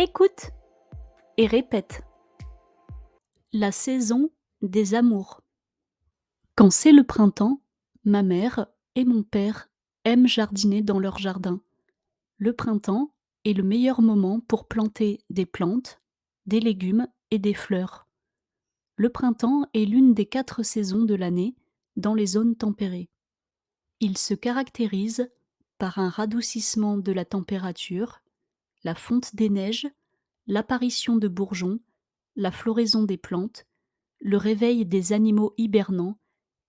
Écoute et répète. La saison des amours. Quand c'est le printemps, ma mère et mon père aiment jardiner dans leur jardin. Le printemps est le meilleur moment pour planter des plantes, des légumes et des fleurs. Le printemps est l'une des 4 saisons de l'année dans les zones tempérées. Il se caractérise par un radoucissement de la température, la fonte des neiges, l'apparition de bourgeons, la floraison des plantes, le réveil des animaux hibernants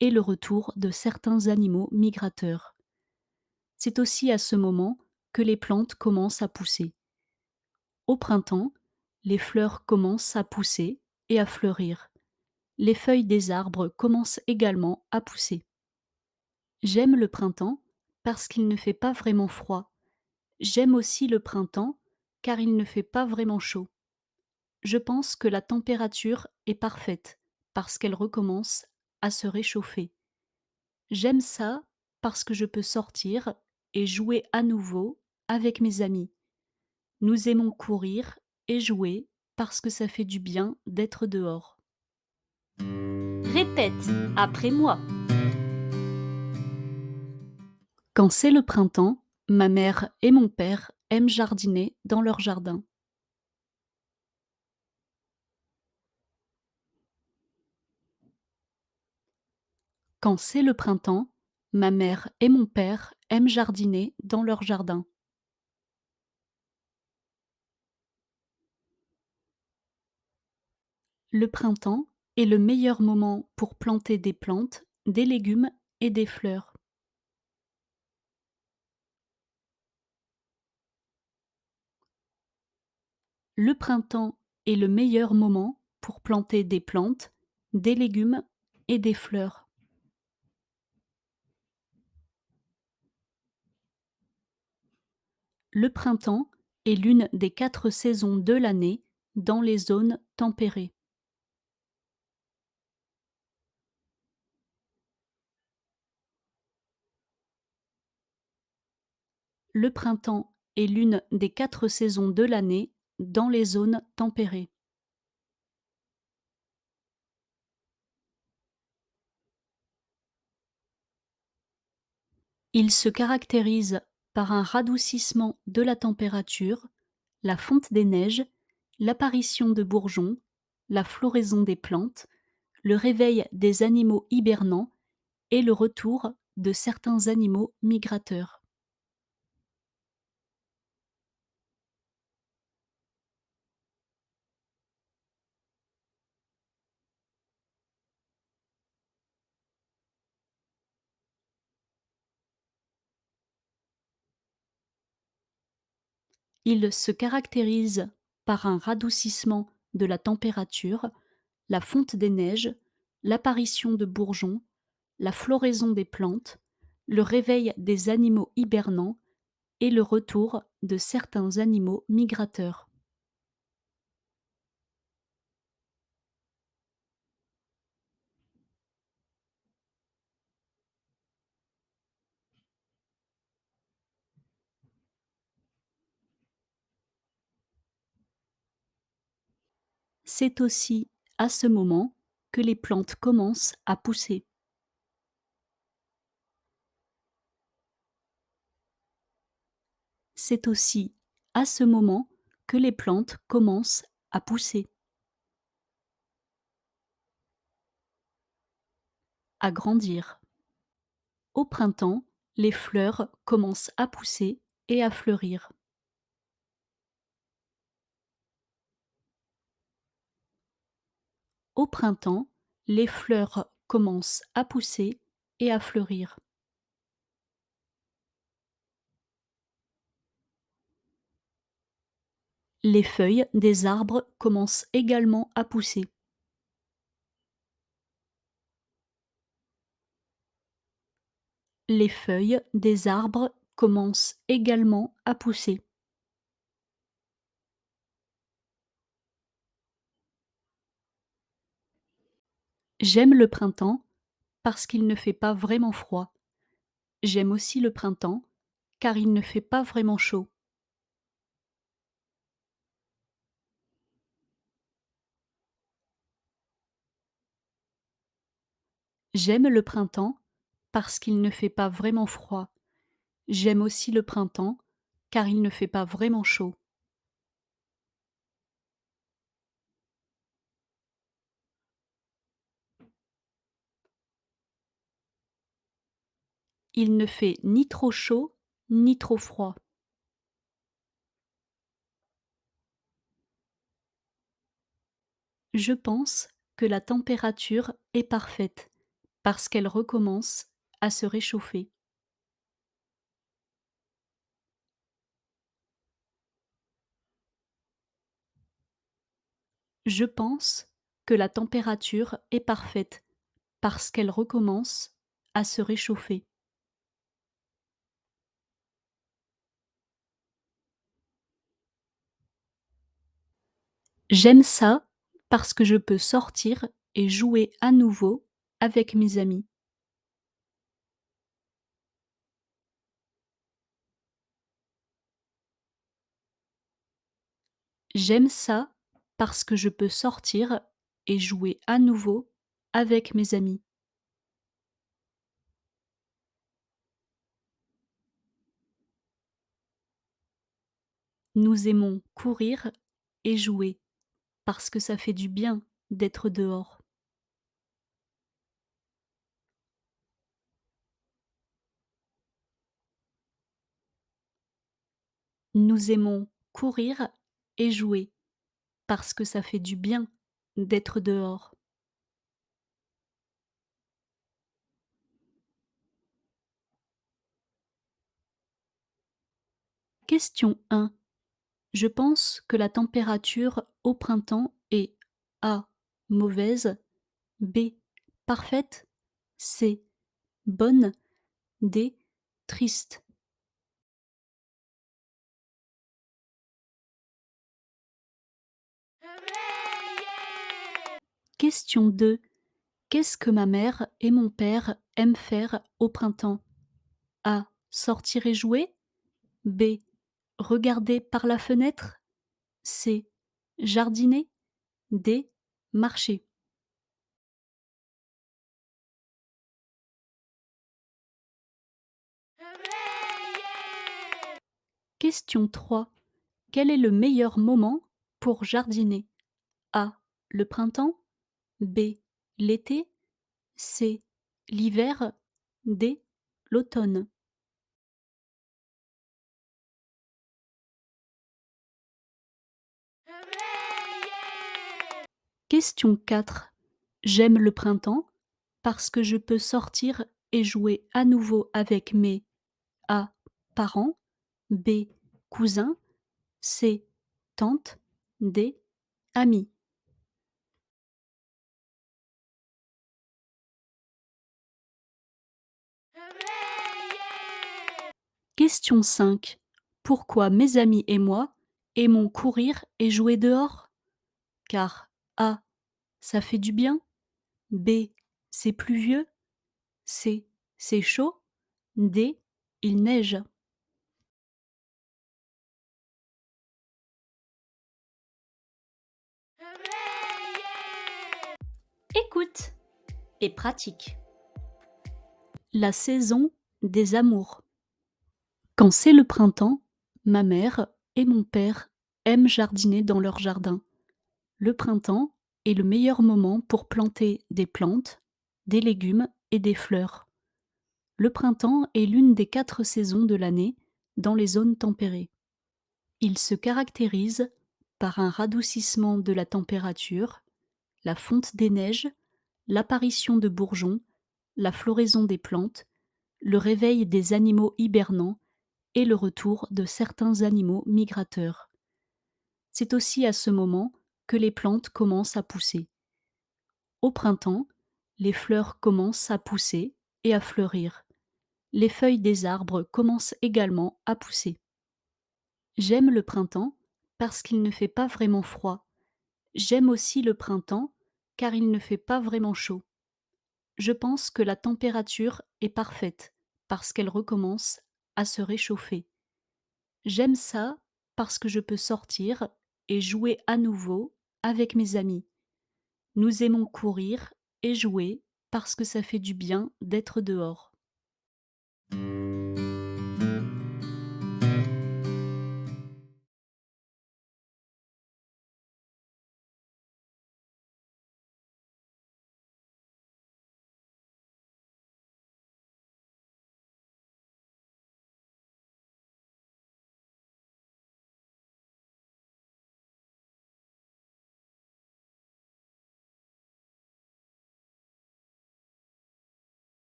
et le retour de certains animaux migrateurs. C'est aussi à ce moment que les plantes commencent à pousser. Au printemps, les fleurs commencent à pousser et à fleurir. Les feuilles des arbres commencent également à pousser. J'aime le printemps parce qu'il ne fait pas vraiment froid. J'aime aussi le printemps car il ne fait pas vraiment chaud. Je pense que la température est parfaite parce qu'elle recommence à se réchauffer. J'aime ça parce que je peux sortir et jouer à nouveau avec mes amis. Nous aimons courir et jouer parce que ça fait du bien d'être dehors. Répète après moi. Quand c'est le printemps, ma mère et mon père aiment jardiner dans leur jardin. Quand c'est le printemps, ma mère et mon père aiment jardiner dans leur jardin. Le printemps est le meilleur moment pour planter des plantes, des légumes et des fleurs. Le printemps est le meilleur moment pour planter des plantes, des légumes et des fleurs. Le printemps est l'une des 4 saisons de l'année dans les zones tempérées. Le printemps est l'une des 4 saisons de l'année dans les zones tempérées. Il se caractérise par un radoucissement de la température, la fonte des neiges, l'apparition de bourgeons, la floraison des plantes, le réveil des animaux hibernants et le retour de certains animaux migrateurs. Il se caractérise par un radoucissement de la température, la fonte des neiges, l'apparition de bourgeons, la floraison des plantes, le réveil des animaux hibernants et le retour de certains animaux migrateurs. C'est aussi à ce moment que les plantes commencent à pousser. C'est aussi à ce moment que les plantes commencent à pousser, à grandir. Au printemps, les fleurs commencent à pousser et à fleurir. Au printemps, les fleurs commencent à pousser et à fleurir. Les feuilles des arbres commencent également à pousser. Les feuilles des arbres commencent également à pousser. J'aime le printemps parce qu'il ne fait pas vraiment froid. J'aime aussi le printemps car il ne fait pas vraiment chaud. J'aime le printemps parce qu'il ne fait pas vraiment froid. J'aime aussi le printemps car il ne fait pas vraiment chaud. Il ne fait ni trop chaud ni trop froid. Je pense que la température est parfaite parce qu'elle recommence à se réchauffer. Je pense que la température est parfaite parce qu'elle recommence à se réchauffer. J'aime ça parce que je peux sortir et jouer à nouveau avec mes amis. J'aime ça parce que je peux sortir et jouer à nouveau avec mes amis. Nous aimons courir et jouer parce que ça fait du bien d'être dehors. Nous aimons courir et jouer parce que ça fait du bien d'être dehors. Question 1. Je pense que la température au printemps est A. Mauvaise, B. Parfaite, C. Bonne, D. Triste. Question 2. Qu'est-ce que ma mère et mon père aiment faire au printemps? A. Sortir et jouer, B. Regarder par la fenêtre, C. Jardiner, D. Marcher. Question 3. Quel est le meilleur moment pour jardiner? A. Le printemps, B. L'été, C. L'hiver, D. L'automne. Question 4. J'aime le printemps parce que je peux sortir et jouer à nouveau avec mes A. Parents, B. Cousins, C. Tantes, D. Amis. Question 5. Pourquoi mes amis et moi aimons courir et jouer dehors? Car A. Ça fait du bien, B. C'est pluvieux, C. C'est chaud, D. Il neige. Écoute et pratique. La saison des amours. Quand c'est le printemps, ma mère et mon père aiment jardiner dans leur jardin. Le printemps est le meilleur moment pour planter des plantes, des légumes et des fleurs. Le printemps est l'une des 4 saisons de l'année dans les zones tempérées. Il se caractérise par un radoucissement de la température, la fonte des neiges, l'apparition de bourgeons, la floraison des plantes, le réveil des animaux hibernants et le retour de certains animaux migrateurs. C'est aussi à ce moment que les plantes commencent à pousser. Au printemps, les fleurs commencent à pousser et à fleurir. Les feuilles des arbres commencent également à pousser. J'aime le printemps parce qu'il ne fait pas vraiment froid. J'aime aussi le printemps car il ne fait pas vraiment chaud. Je pense que la température est parfaite parce qu'elle recommence à se réchauffer. J'aime ça parce que je peux sortir et jouer à nouveau avec mes amis. Nous aimons courir et jouer parce que ça fait du bien d'être dehors.